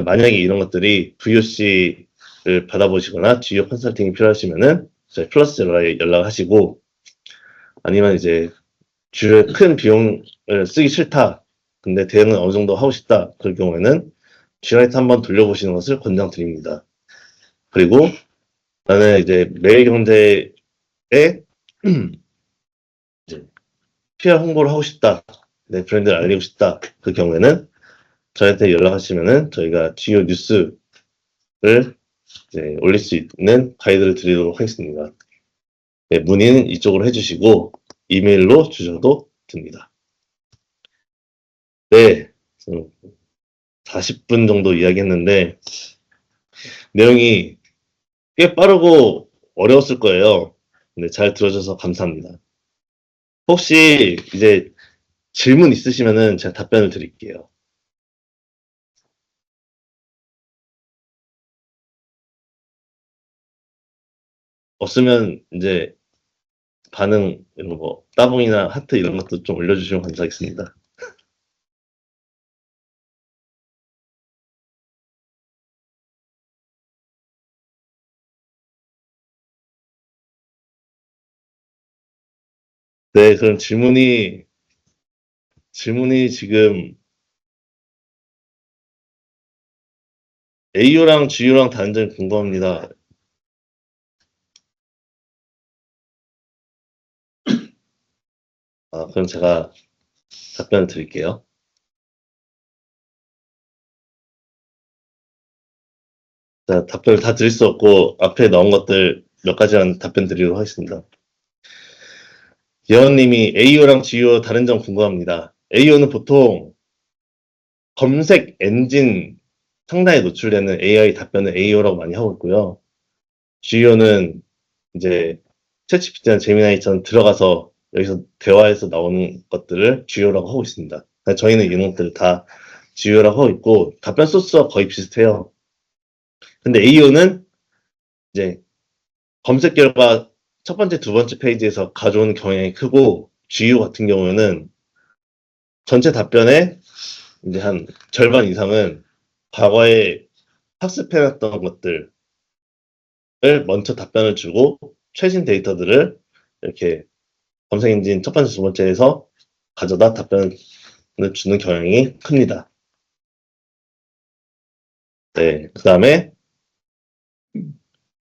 만약에 이런 것들이 VOC를 받아보시거나 GEO 컨설팅이 필요하시면은 저희 플러스 연락하시고 아니면 이제 주요 큰 비용을 쓰기 싫다. 근데 대응은 어느 정도 하고 싶다. 그럴 경우에는 G라이트 한번 돌려보시는 것을 권장드립니다. 그리고 나는 이제 매일경제에 이제 PR 홍보를 하고 싶다. 내 브랜드를 알리고 싶다. 그 경우에는 저희한테 연락하시면은 저희가 GEO 뉴스를 이제 올릴 수 있는 가이드를 드리도록 하겠습니다. 네, 문의는 이쪽으로 해주시고 이메일로 주셔도 됩니다. 네, 40분 정도 이야기했는데 내용이 꽤 빠르고 어려웠을 거예요. 근데 잘 들어줘서 감사합니다. 혹시 이제 질문 있으시면은 제가 답변을 드릴게요. 없으면 이제 반응 이런 거 따봉이나 하트 이런 것도 좀 올려주시면 감사하겠습니다. 네, 그럼 질문이 지금 AU랑 GU랑 다른 점이 궁금합니다. 그럼 제가 답변을 드릴게요. 자, 답변을 다 드릴 수 없고 앞에 넣은 것들 몇 가지만 답변 드리도록 하겠습니다. 예원님이 AO랑 GEO 다른 점 궁금합니다. AO는 보통 검색 엔진 상단에 노출되는 AI 답변을 AO라고 많이 하고 있고요. GEO는 이제 챗GPT나 제미나이처럼 들어가서 여기서 대화에서 나오는 것들을 GEO라고 하고 있습니다. 저희는 이런 것들을 다 GEO라고 하고 있고 답변 소스와 거의 비슷해요. 근데 AO는 이제 검색 결과 첫 번째, 두 번째 페이지에서 가져오는 경향이 크고 GU 같은 경우에는 전체 답변의 이제 한 절반 이상은 과거에 학습해놨던 것들을 먼저 답변을 주고 최신 데이터들을 이렇게 검색 엔진 첫 번째, 두 번째에서 가져다 답변을 주는 경향이 큽니다. 네, 그 다음에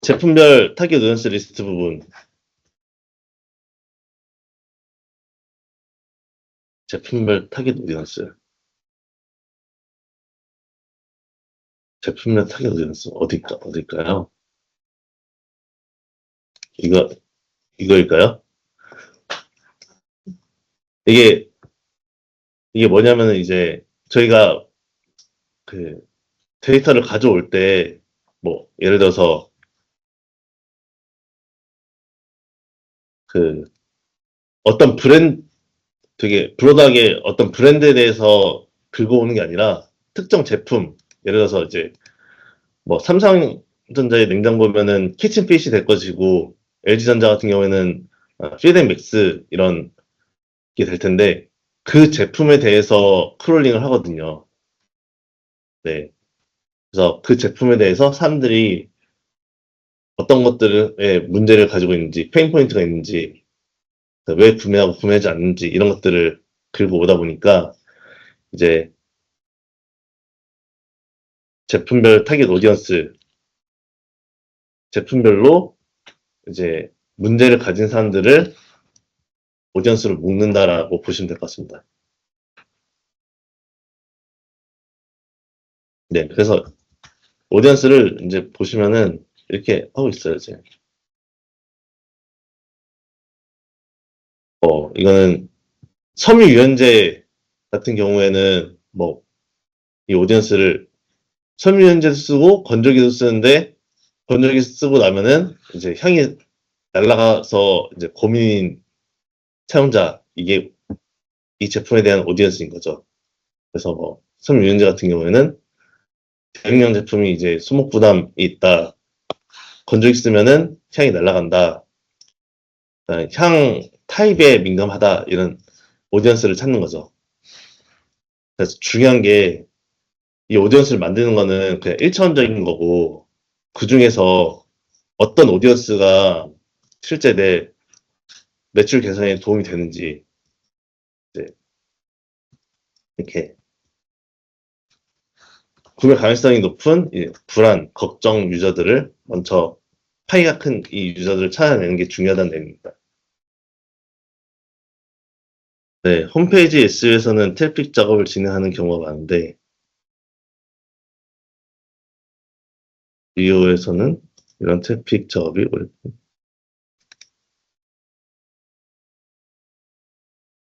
제품별 타깃 오디언스 리스트 부분. 제품별 타깃 오디언스. 제품별 타깃 오디언스 어딜까요? 이거일까요? 이게 뭐냐면은 이제 저희가 그 데이터를 가져올 때 뭐 예를 들어서 그 어떤 되게 브로드하게 어떤 브랜드에 대해서 긁어오는 게 아니라 특정 제품, 예를 들어서 이제 뭐 삼성전자의 냉장고면은 키친핏이 될 것이고 LG전자 같은 경우에는 필드맥스 이런 게 될 텐데 그 제품에 대해서 크롤링을 하거든요. 네. 그래서 그 제품에 대해서 사람들이 어떤 것들에 문제를 가지고 있는지, 페인 포인트가 있는지, 왜 구매하고 구매하지 않는지 이런 것들을 긁어 오다 보니까 이제 제품별 타깃 오디언스, 제품별로 이제 문제를 가진 사람들을 오디언스로 묶는다라고 보시면 될 것 같습니다. 네, 그래서 오디언스를 이제 보시면은 이렇게 하고 있어요, 이제. 이거는 섬유유연제 같은 경우에는 뭐 이 오디언스를 섬유유연제도 쓰고 건조기도 쓰는데 건조기 쓰고 나면은 이제 향이 날아가서 이제 고민 사용자 이게 이 제품에 대한 오디언스인 거죠. 그래서 뭐 섬유유연제 같은 경우에는 대용량 제품이 이제 수목 부담이 있다. 건조기 쓰면은 향이 날아간다. 향 타입에 민감하다. 이런 오디언스를 찾는 거죠. 그래서 중요한 게 이 오디언스를 만드는 거는 그냥 1차원적인 거고 그 중에서 어떤 오디언스가 실제 내 매출 개선에 도움이 되는지 이제 이렇게 구매 가능성이 높은 불안, 걱정 유저들을 먼저 파이가 큰 이 유저들을 찾아내는 게 중요하다는 내용입니다. 네, 홈페이지 SEO에서는 트래픽 작업을 진행하는 경우가 많은데 SEO에서는 이런 트래픽 작업이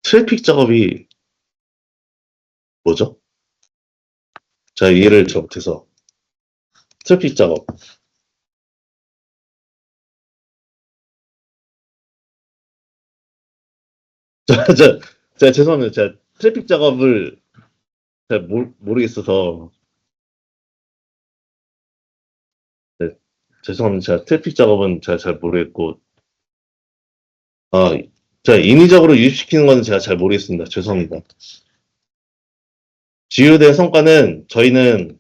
트래픽 작업이 뭐죠? 제가 이해를 잘 못해서 트래픽 작업 제가 죄송합니다. 제가 트래픽 작업을 잘 모르겠어서 네, 죄송합니다. 제가 트래픽 작업은 제가 잘 모르겠고 아, 제가 인위적으로 유입시키는 거는 제가 잘 모르겠습니다. 죄송합니다. GU대 성과는 저희는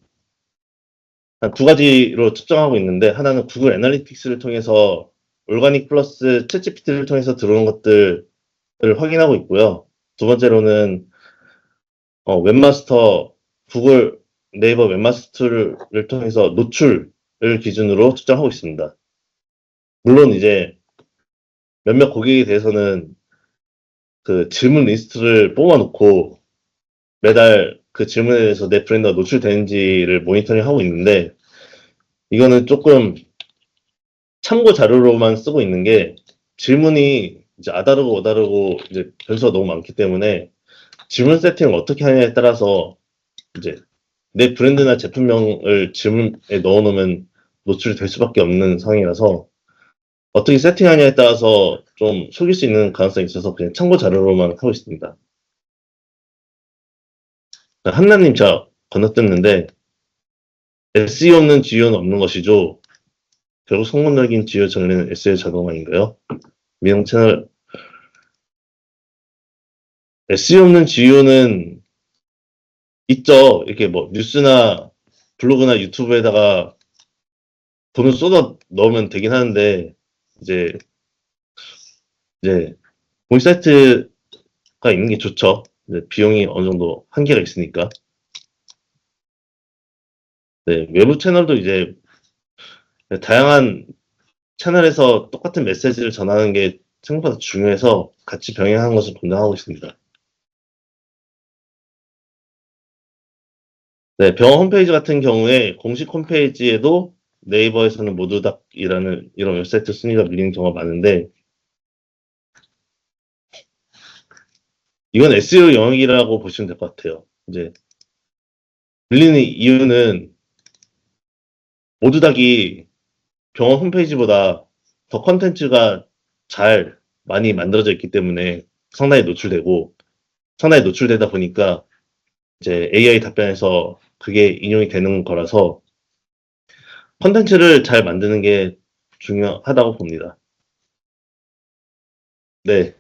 한 두 가지로 측정하고 있는데 하나는 구글 애널리틱스를 통해서 올가닉 플러스 챗GPT를 통해서 들어오는 것들을 확인하고 있고요. 두 번째로는 웹마스터 구글 네이버 웹마스터를 통해서 노출을 기준으로 측정하고 있습니다. 물론 이제 몇몇 고객에 대해서는 그 질문 리스트를 뽑아놓고 매달 그 질문에 대해서 내 브랜드가 노출되는지를 모니터링 하고 있는데 이거는 조금 참고 자료로만 쓰고 있는 게 질문이 이제 아다르고 어다르고 이제 변수가 너무 많기 때문에 질문 세팅을 어떻게 하냐에 따라서 이제 내 브랜드나 제품명을 질문에 넣어놓으면 노출이 될 수밖에 없는 상황이라서 어떻게 세팅하냐에 따라서 좀 속일 수 있는 가능성이 있어서 그냥 참고 자료로만 하고 있습니다. 한나님 제가 건너뛰었는데 SEO 없는 GEO는 없는 것이죠. 결국 성공적인 GEO 정리는 SEO 작업 아닌가요? 미용 채널 SEO 없는 GU는 있죠. 이렇게 뭐 뉴스나 블로그나 유튜브에다가 돈을 쏟아 넣으면 되긴 하는데 이제 이제 공식 사이트가 있는 게 좋죠. 이제 비용이 어느 정도 한계가 있으니까. 네, 외부 채널도 이제 다양한 채널에서 똑같은 메시지를 전하는 게 생각보다 중요해서 같이 병행하는 것을 권장하고 있습니다. 네, 병원 홈페이지 같은 경우에 공식 홈페이지에도 네이버에서는 모두닥이라는 이런 웹사이트 순위가 밀리는 경우가 많은데 이건 SEO 영역이라고 보시면 될 것 같아요. 이제 밀리는 이유는 모두닥이 병원 홈페이지보다 더 컨텐츠가 잘 많이 만들어져 있기 때문에 상당히 노출되고 상당히 노출되다 보니까 이제 AI 답변에서 그게 인용이 되는 거라서 컨텐츠를 잘 만드는 게 중요하다고 봅니다. 네.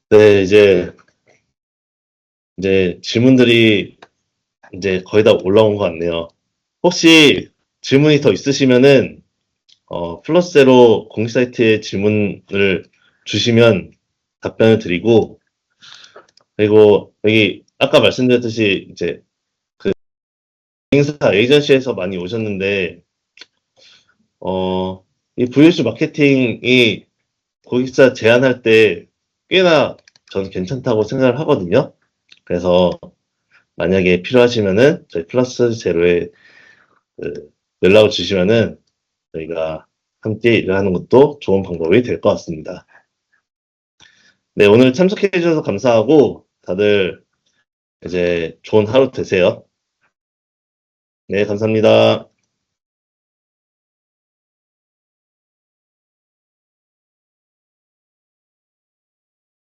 네, 이제 질문들이 이제 거의 다 올라온 것 같네요. 혹시 질문이 더 있으시면은 플러스제로 공식 사이트에 질문을 주시면 답변을 드리고 그리고 여기 아까 말씀드렸듯이 이제 그 인사 에이전시에서 많이 오셨는데 이 VOC 마케팅이 고객사 제안할 때 꽤나 저는 괜찮다고 생각을 하거든요. 그래서 만약에 필요하시면은 저희 플러스 제로에 그 연락을 주시면은 저희가 함께 일을 하는 것도 좋은 방법이 될 것 같습니다. 네, 오늘 참석해 주셔서 감사하고 다들 이제 좋은 하루 되세요. 네, 감사합니다.